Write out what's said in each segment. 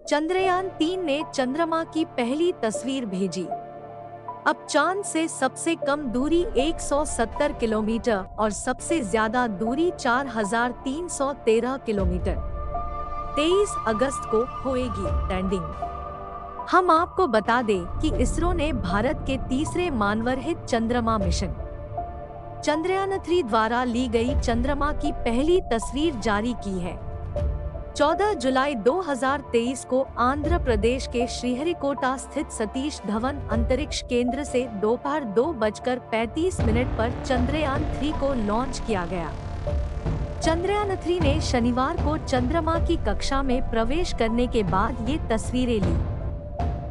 चंद्रयान-3 ने चंद्रमा की पहली तस्वीर भेजी। अब चांद से सबसे कम दूरी 170 किलोमीटर और सबसे ज्यादा दूरी 4313 किलोमीटर। 23 अगस्त को होएगी लैंडिंग। हम आपको बता दें कि इसरो ने भारत के तीसरे मानवरहित चंद्रमा मिशन चंद्रयान-3 द्वारा ली गई चंद्रमा की पहली तस्वीर जारी की है। 14 जुलाई 2023 को आंध्र प्रदेश के श्रीहरिकोटा स्थित सतीश धवन अंतरिक्ष केंद्र से दोपहर 2:35 पर चंद्रयान-3 को लॉन्च किया गया। चंद्रयान-3 ने शनिवार को चंद्रमा की कक्षा में प्रवेश करने के बाद ये तस्वीरें ली।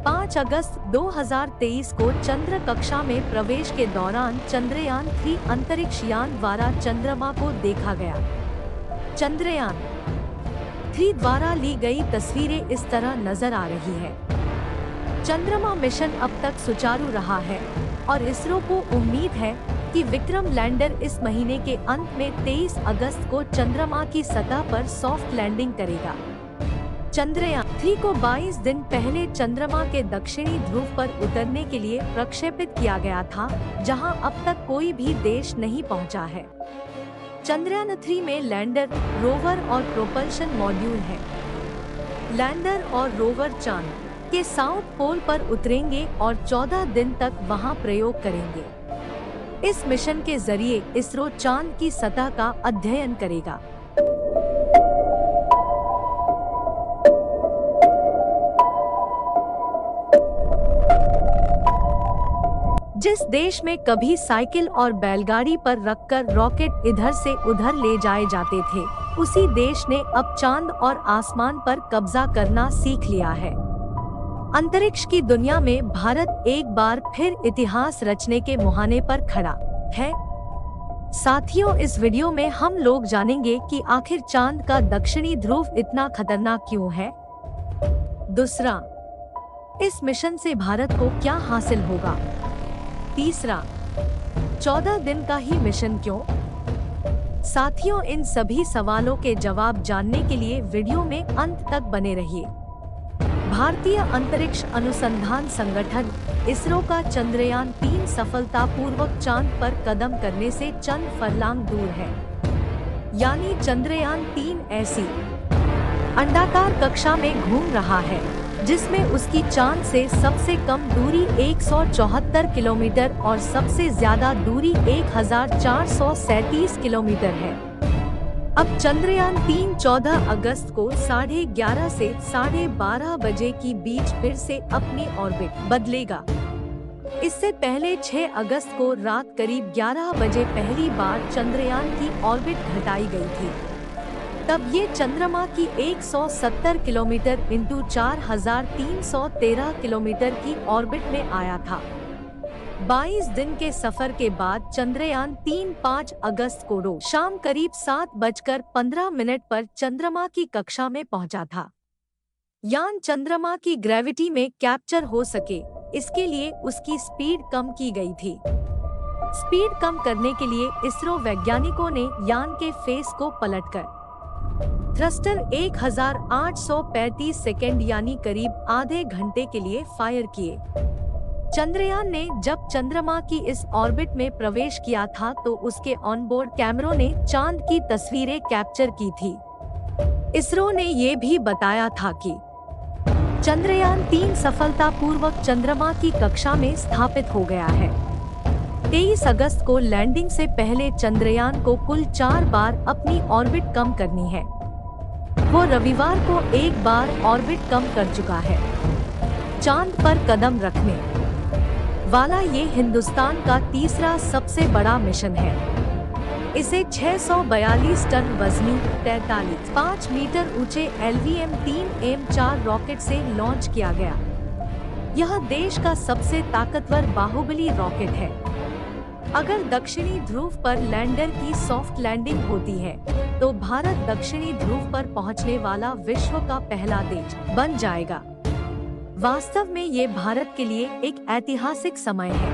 5 अगस्त 2023 को चंद्र कक्षा में प्रवेश के दौरान चंद्रयान-3 अंतरिक्ष यान द्वारा चंद्रमा को देखा गया। चंद्रयान-3 द्वारा ली गई तस्वीरें इस तरह नजर आ रही है। चंद्रमा मिशन अब तक सुचारू रहा है और इसरो को उम्मीद है कि विक्रम लैंडर इस महीने के अंत में 23 अगस्त को चंद्रमा की सतह पर सॉफ्ट लैंडिंग करेगा। चंद्रयान-3 को 22 दिन पहले चंद्रमा के दक्षिणी ध्रुव पर उतरने के लिए प्रक्षेपित किया गया था, जहां अब तक कोई भी देश नहीं पहुंचा है। चंद्रयान-3 में लैंडर, रोवर और प्रोपल्शन मॉड्यूल है। लैंडर और रोवर चांद के साउथ पोल पर उतरेंगे और 14 दिन तक वहां प्रयोग करेंगे। इस मिशन के जरिए इसरो चांद की सतह का अध्ययन करेगा। जिस देश में कभी साइकिल और बैलगाड़ी पर रखकर रॉकेट इधर से उधर ले जाए जाते थे, उसी देश ने अब चांद और आसमान पर कब्जा करना सीख लिया है। अंतरिक्ष की दुनिया में भारत एक बार फिर इतिहास रचने के मुहाने पर खड़ा है। साथियों, इस वीडियो में हम लोग जानेंगे कि आखिर चांद का दक्षिणी ध्रुव इतना खतरनाक क्यों है। दूसरा, इस मिशन से भारत को क्या हासिल होगा। तीसरा, 14 दिन का ही मिशन क्यों। साथियों, इन सभी सवालों के जवाब जानने के लिए वीडियो में अंत तक बने रहिए। भारतीय अंतरिक्ष अनुसंधान संगठन इसरो का चंद्रयान-3 सफलतापूर्वक चांद पर कदम करने से चंद फरलांग दूर है। यानी चंद्रयान-3 ऐसी अंडाकार कक्षा में घूम रहा है जिसमें उसकी चांद से सबसे कम दूरी 174 किलोमीटर और सबसे ज्यादा दूरी 1437 किलोमीटर है। अब चंद्रयान-3 14 अगस्त को 11:30 से 12:30 बजे की बीच फिर से अपनी ऑर्बिट बदलेगा। इससे पहले 6 अगस्त को रात करीब 11 बजे पहली बार चंद्रयान की ऑर्बिट घटाई गई थी। तब ये चंद्रमा की 170 किलोमीटर इंटू 4313 किलोमीटर की ऑर्बिट में आया था। 22 दिन के सफर के बाद चंद्रयान-3 5 अगस्त को रोज शाम करीब 7:15 पर चंद्रमा की कक्षा में पहुंचा था। यान चंद्रमा की ग्रेविटी में कैप्चर हो सके, इसके लिए उसकी स्पीड कम की गई थी। स्पीड कम करने के लिए इसरो वैज्ञानिकों ने यान के फेस को पलटकर थ्रस्टर 1835 सेकेंड यानी करीब आधे घंटे के लिए फायर किए। चंद्रयान ने जब चंद्रमा की इस ऑर्बिट में प्रवेश किया था तो उसके ऑनबोर्ड कैमरों ने चांद की तस्वीरें कैप्चर की थी। इसरो ने ये भी बताया था कि चंद्रयान-3 सफलतापूर्वक चंद्रमा की कक्षा में स्थापित हो गया है। 23 अगस्त को लैंडिंग से पहले चंद्रयान को कुल 4 बार अपनी ऑर्बिट कम करनी है। वो रविवार को एक बार ऑर्बिट कम कर चुका है। चांद पर कदम रखने वाला ये हिंदुस्तान का तीसरा सबसे बड़ा मिशन है। इसे 642 टन वजनी 43.5 मीटर ऊंचे LVM-3M4 रॉकेट से लॉन्च किया गया। यह देश का सबसे ताकतवर बाहुबली रॉकेट है। अगर दक्षिणी ध्रुव पर लैंडर की सॉफ्ट लैंडिंग होती है तो भारत दक्षिणी ध्रुव पर पहुंचने वाला विश्व का पहला देश बन जाएगा। वास्तव में ये भारत के लिए एक ऐतिहासिक समय है।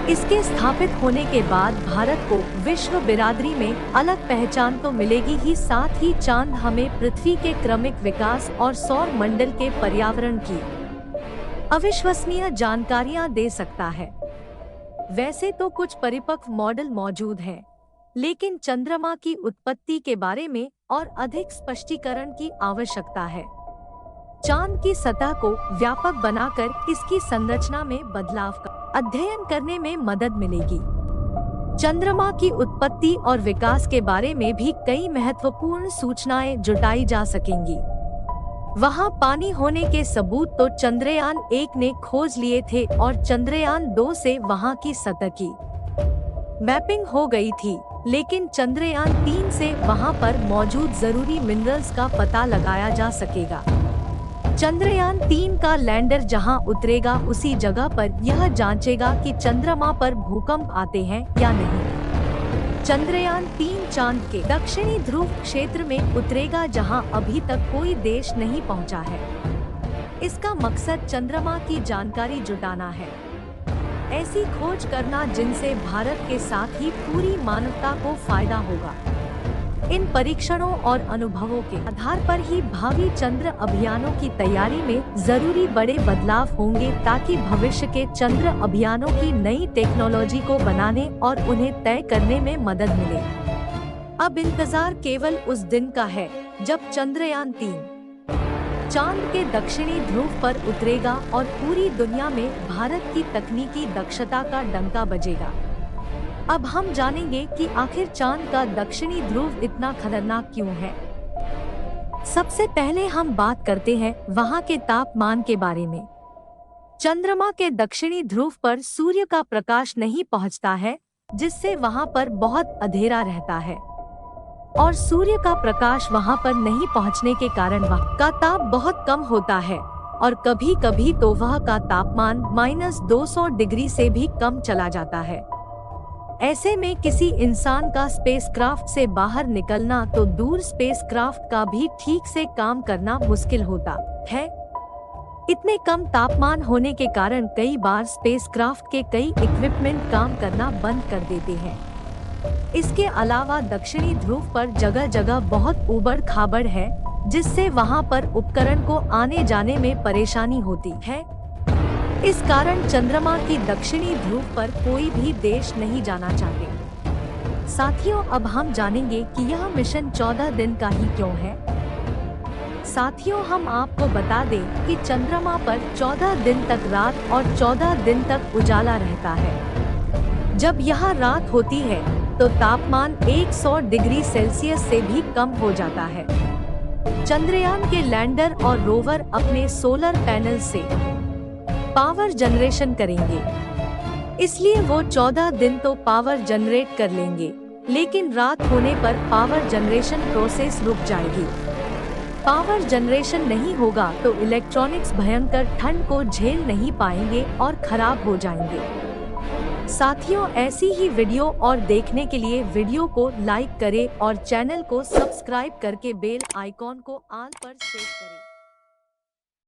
इसके स्थापित होने के बाद भारत को विश्व बिरादरी में अलग पहचान तो मिलेगी ही, साथ ही चांद हमें पृथ्वी के क्रमिक विकास और सौर मंडल के पर्यावरण की अविश्वसनीय जानकारियां दे सकता है। वैसे तो कुछ परिपक्व मॉडल मौजूद हैं, लेकिन चंद्रमा की उत्पत्ति के बारे में और अधिक स्पष्टीकरण की आवश्यकता है। चांद की सतह को व्यापक बनाकर इसकी संरचना में बदलाव का अध्ययन करने में मदद मिलेगी। चंद्रमा की उत्पत्ति और विकास के बारे में भी कई महत्वपूर्ण सूचनाएं जुटाई जा सकेंगी। वहां पानी होने के सबूत तो चंद्रयान 1 ने खोज लिए थे और चंद्रयान 2 से वहां की सतह की मैपिंग हो गई थी, लेकिन चंद्रयान 3 से वहां पर मौजूद जरूरी मिनरल्स का पता लगाया जा सकेगा। चंद्रयान 3 का लैंडर जहां उतरेगा उसी जगह पर यह जांचेगा कि चंद्रमा पर भूकंप आते हैं या नहीं। चंद्रयान 3 चांद के दक्षिणी ध्रुव क्षेत्र में उतरेगा जहां अभी तक कोई देश नहीं पहुंचा है। इसका मकसद चंद्रमा की जानकारी जुटाना है, ऐसी खोज करना जिनसे भारत के साथ ही पूरी मानवता को फायदा होगा। इन परीक्षणों और अनुभवों के आधार पर ही भावी चंद्र अभियानों की तैयारी में जरूरी बड़े बदलाव होंगे, ताकि भविष्य के चंद्र अभियानों की नई टेक्नोलॉजी को बनाने और उन्हें तय करने में मदद मिले। अब इंतजार केवल उस दिन का है जब चंद्रयान 3 चांद के दक्षिणी ध्रुव पर उतरेगा और पूरी दुनिया में भारत की तकनीकी दक्षता का डंका बजेगा। अब हम जानेंगे कि आखिर चांद का दक्षिणी ध्रुव इतना खतरनाक क्यों है। सबसे पहले हम बात करते हैं वहां के तापमान के बारे में। चंद्रमा के दक्षिणी ध्रुव पर सूर्य का प्रकाश नहीं पहुंचता है, जिससे वहां पर बहुत अंधेरा रहता है और सूर्य का प्रकाश वहां पर नहीं पहुंचने के कारण वहां का ताप बहुत कम होता है और कभी कभी तो वह का तापमान -200 डिग्री से भी कम चला जाता है। ऐसे में किसी इंसान का स्पेसक्राफ्ट से बाहर निकलना तो दूर, स्पेसक्राफ्ट का भी ठीक से काम करना मुश्किल होता है। इतने कम तापमान होने के कारण कई बार स्पेसक्राफ्ट के कई इक्विपमेंट काम करना बंद कर देते हैं। इसके अलावा दक्षिणी ध्रुव पर जगह जगह बहुत ऊबड़ खाबड़ है, जिससे वहां पर उपकरण को आने जाने में परेशानी होती है। इस कारण चंद्रमा की दक्षिणी ध्रुव पर कोई भी देश नहीं जाना चाहते। साथियों, अब हम जानेंगे कि यह मिशन 14 दिन का ही क्यों है। साथियों, हम आपको बता दें कि चंद्रमा पर 14 दिन तक रात और 14 दिन तक उजाला रहता है। जब यह रात होती है तो तापमान 100 डिग्री सेल्सियस से भी कम हो जाता है। चंद्रयान के लैंडर और रोवर अपने सोलर पैनल से पावर जनरेशन करेंगे, इसलिए वो 14 दिन तो पावर जनरेट कर लेंगे, लेकिन रात होने पर पावर जनरेशन प्रोसेस रुक जाएगी। पावर जनरेशन नहीं होगा तो इलेक्ट्रॉनिक्स भयंकर ठंड को झेल नहीं पाएंगे और खराब हो जाएंगे। साथियों, ऐसी ही वीडियो और देखने के लिए वीडियो को लाइक करें और चैनल को सब्सक्राइब करके बेल आइकॉन को ऑल पर सेट करें।